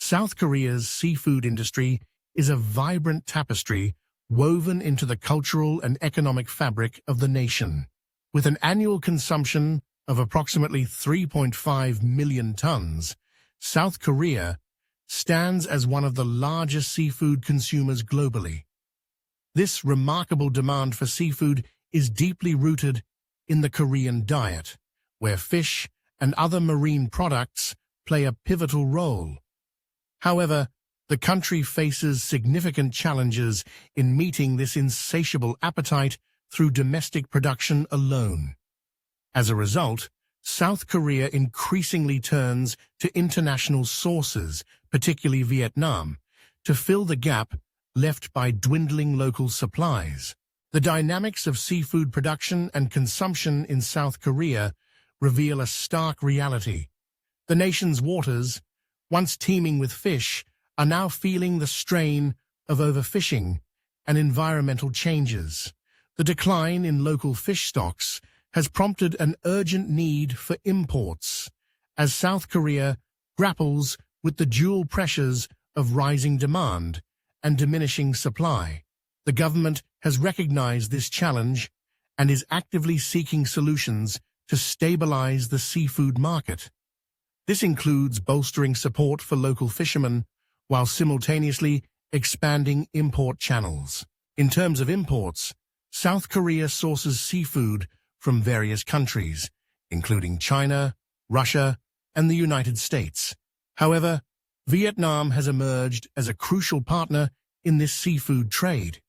South Korea's seafood industry is a vibrant tapestry woven into the cultural and economic fabric of the nation. With an annual consumption of approximately 3.5 million tons, South Korea stands as one of the largest seafood consumers globally. This remarkable demand for seafood is deeply rooted in the Korean diet, where fish and other marine products play a pivotal role. However, the country faces significant challenges in meeting this insatiable appetite through domestic production alone. As a result, South Korea increasingly turns to international sources, particularly Vietnam, to fill the gap left by dwindling local supplies. The dynamics of seafood production and consumption in South Korea reveal a stark reality. The nation's waters, once teeming with fish, are now feeling the strain of overfishing and environmental changes. The decline in local fish stocks has prompted an urgent need for imports, as South Korea grapples with the dual pressures of rising demand and diminishing supply. The government has recognized this challenge and is actively seeking solutions to stabilize the seafood market. This includes bolstering support for local fishermen while simultaneously expanding import channels. In terms of imports, South Korea sources seafood from various countries, including China, Russia, and the United States. However, Vietnam has emerged as a crucial partner in this seafood trade.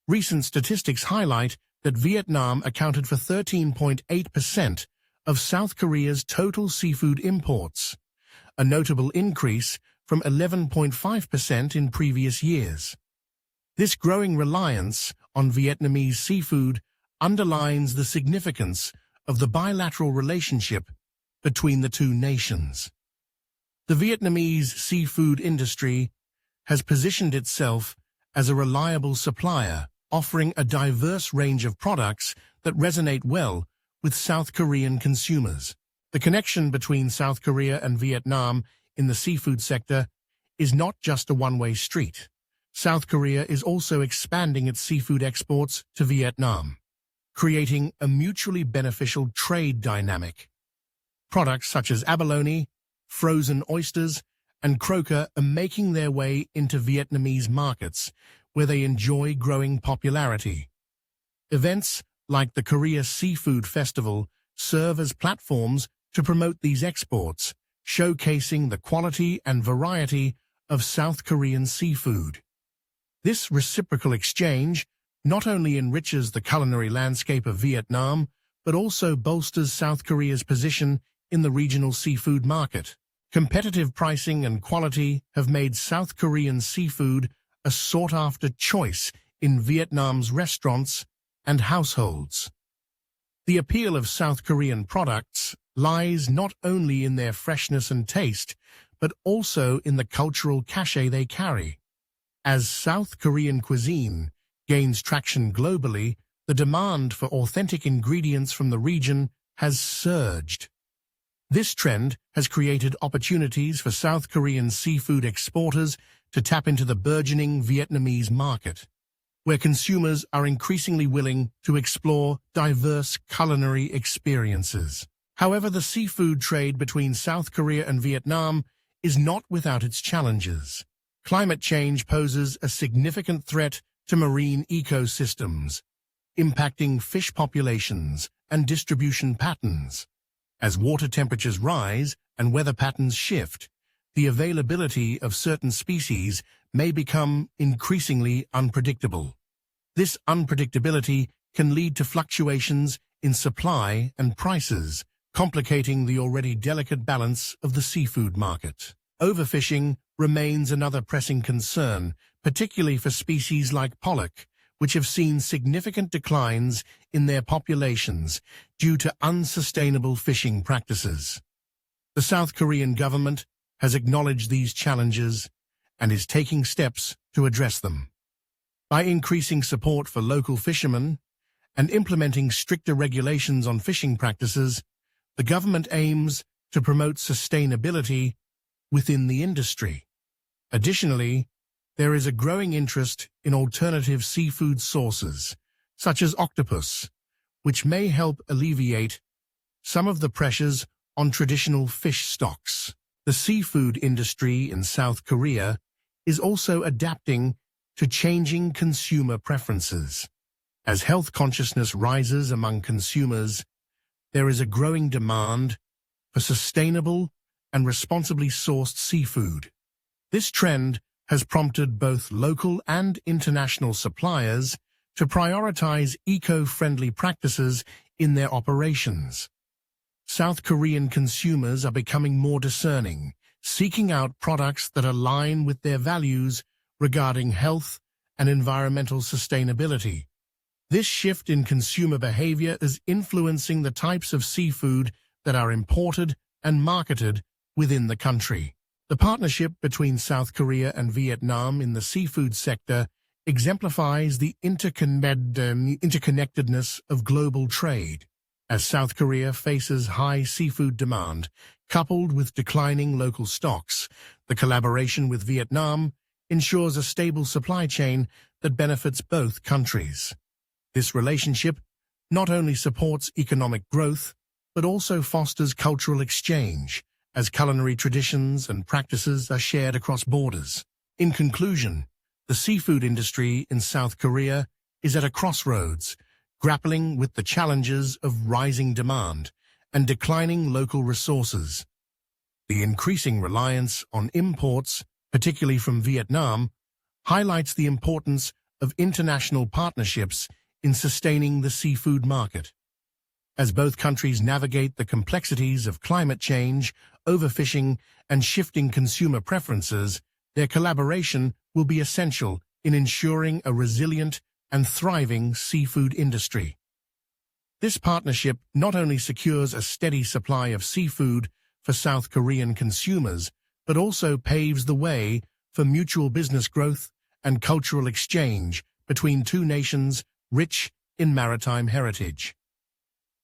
Recent statistics highlight that Vietnam accounted for 13.8% of South Korea's total seafood imports, a notable increase from 11.5% in previous years. This growing reliance on Vietnamese seafood underlines the significance of the bilateral relationship between the two nations. The Vietnamese seafood industry has positioned itself as a reliable supplier, offering a diverse range of products that resonate well with South Korean consumers. The connection between South Korea and Vietnam in the seafood sector is not just a one-way street. South Korea is also expanding its seafood exports to Vietnam, creating a mutually beneficial trade dynamic. Products such as abalone, frozen oysters, and croaker are making their way into Vietnamese markets, where they enjoy growing popularity. Events like the Korea Seafood Festival serve as platforms to promote these exports, showcasing the quality and variety of South Korean seafood. This reciprocal exchange not only enriches the culinary landscape of Vietnam, but also bolsters South Korea's position in the regional seafood market. Competitive pricing and quality have made South Korean seafood a sought-after choice in Vietnam's restaurants and households. The appeal of South Korean products lies not only in their freshness and taste, but also in the cultural cachet they carry. As South Korean cuisine gains traction globally, the demand for authentic ingredients from the region has surged. This trend has created opportunities for South Korean seafood exporters to tap into the burgeoning Vietnamese market, where consumers are increasingly willing to explore diverse culinary experiences. However, the seafood trade between South Korea and Vietnam is not without its challenges. Climate change poses a significant threat to marine ecosystems, impacting fish populations and distribution patterns. As water temperatures rise and weather patterns shift, the availability of certain species may become increasingly unpredictable. This unpredictability can lead to fluctuations in supply and prices, complicating the already delicate balance of the seafood market. Overfishing remains another pressing concern, particularly for species like pollock, which have seen significant declines in their populations due to unsustainable fishing practices. The South Korean government has acknowledged these challenges and is taking steps to address them. By increasing support for local fishermen and implementing stricter regulations on fishing practices, the government aims to promote sustainability within the industry. Additionally, there is a growing interest in alternative seafood sources, such as octopus, which may help alleviate some of the pressures on traditional fish stocks. The seafood industry in South Korea is also adapting to changing consumer preferences. As health consciousness rises among consumers, there is a growing demand for sustainable and responsibly sourced seafood. This trend has prompted both local and international suppliers to prioritize eco-friendly practices in their operations. South Korean consumers are becoming more discerning, seeking out products that align with their values regarding health and environmental sustainability. This shift in consumer behavior is influencing the types of seafood that are imported and marketed within the country. The partnership between South Korea and Vietnam in the seafood sector exemplifies the interconnectedness of global trade. As South Korea faces high seafood demand, coupled with declining local stocks, the collaboration with Vietnam ensures a stable supply chain that benefits both countries. This relationship not only supports economic growth, but also fosters cultural exchange, as culinary traditions and practices are shared across borders. In conclusion, the seafood industry in South Korea is at a crossroads, grappling with the challenges of rising demand and declining local resources. The increasing reliance on imports, particularly from Vietnam, highlights the importance of international partnerships in sustaining the seafood market. As both countries navigate the complexities of climate change, overfishing, and shifting consumer preferences, their collaboration will be essential in ensuring a resilient and thriving seafood industry. This partnership not only secures a steady supply of seafood for South Korean consumers, but also paves the way for mutual business growth and cultural exchange between two nations rich in maritime heritage.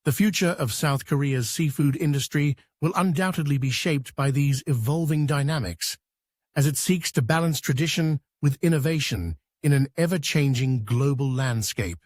The future of South Korea's seafood industry will undoubtedly be shaped by these evolving dynamics, as it seeks to balance tradition with innovation in an ever-changing global landscape.